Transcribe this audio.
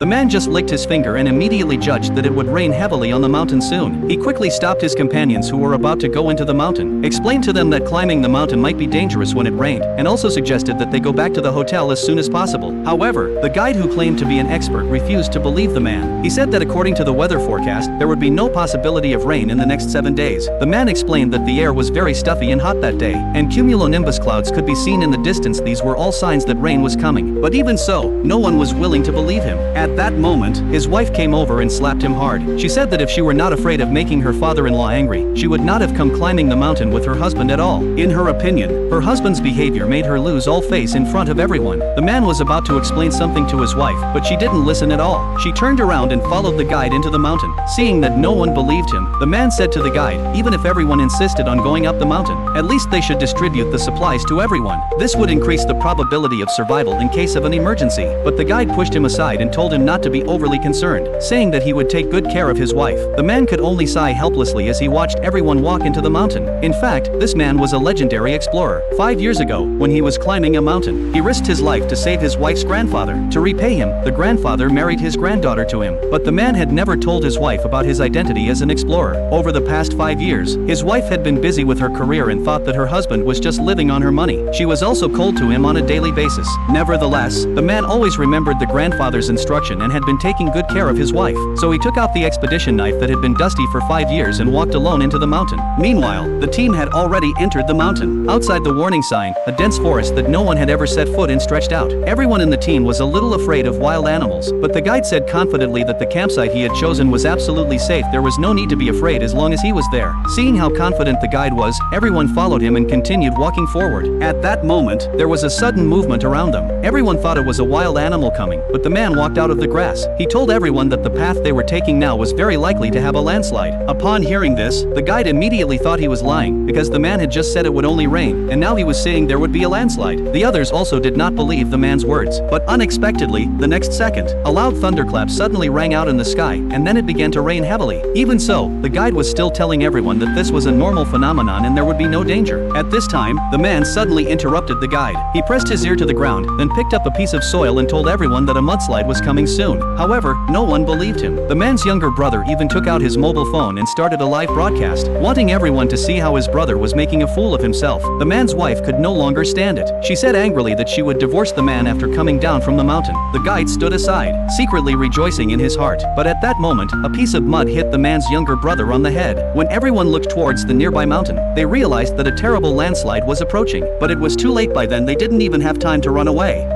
The man just licked his finger and immediately judged that it would rain heavily on the mountain soon. He quickly stopped his companions who were about to go into the mountain, explained to them that climbing the mountain might be dangerous when it rained, and also suggested that they go back to the hotel as soon as possible. However, the guide who claimed to be an expert refused to believe the man. He said that according to the weather forecast, there would be no possibility of rain in the next 7 days. The man explained that the air was very stuffy and hot that day, and cumulonimbus clouds could be seen in the distance. These were all signs that rain was coming. But even so, no one was willing to believe him. At that moment, his wife came over and slapped him hard. She said that if she were not afraid of making her father-in-law angry, she would not have come climbing the mountain with her husband at all. In her opinion, her husband's behavior made her lose all face in front of everyone. The man was about to explain something to his wife, but she didn't listen at all. She turned around and followed the guide into the mountain. Seeing that no one believed him, the man said to the guide, even if everyone insisted on going up the mountain, at least they should distribute the supplies to everyone. This would increase the probability of survival in case of an emergency. But the guide pushed him aside and told him not to be overly concerned, saying that he would take good care of his wife. The man could only sigh helplessly as he watched everyone walk into the mountain. In fact, this man was a legendary explorer. 5 years ago, when he was climbing a mountain, he risked his life to save his wife's grandfather. To repay him, the grandfather married his granddaughter to him. But the man had never told his wife about his identity as an explorer. Over the past 5 years, his wife had been busy with her career and thought that her husband was just living on her money. She was also cold to him on a daily basis. Nevertheless, the man always remembered the grandfather's instruction and had been taking good care of his wife. So he took out the expedition knife that had been dusty for 5 years and walked alone into the mountain. Meanwhile, the team had already entered the mountain. Outside the warning sign, a dense forest that no one had ever set foot in stretched out. Everyone in the team was a little afraid of wild animals, but the guide said confidently that the campsite he had chosen was absolutely safe. There was no need to be afraid as long as he was there. Seeing how confident the guide was, everyone followed him and continued walking forward. At that moment, there was a sudden movement around them. Everyone thought it was a wild animal coming, but the man walked out of the grass. He told everyone that the path they were taking now was very likely to have a landslide. Upon hearing this, the guide immediately thought he was lying, because the man had just said it would only rain, and now he was saying there would be a landslide. The others also did not believe the man's words. But unexpectedly, the next second, a loud thunderclap suddenly rang out in the sky, and then it began to rain heavily. Even so, the guide was still telling everyone that this was a normal phenomenon and there would be no danger. At this time, the man suddenly interrupted the guide. He pressed his ear to the ground, then picked up a piece of soil and told everyone that a mudslide was coming soon. However, no one believed him. The man's younger brother even took out his mobile phone and started a live broadcast, wanting everyone to see how his brother was making a fool of himself. The man's wife could no longer stand it. She said angrily that she would divorce the man after coming down from the mountain. The guide stood aside, secretly rejoicing in his heart. But at that moment, a piece of mud hit the man's younger brother on the head. When everyone looked towards the nearby mountain, they realized that a terrible landslide was approaching. But it was too late by then. They didn't even have time to run away.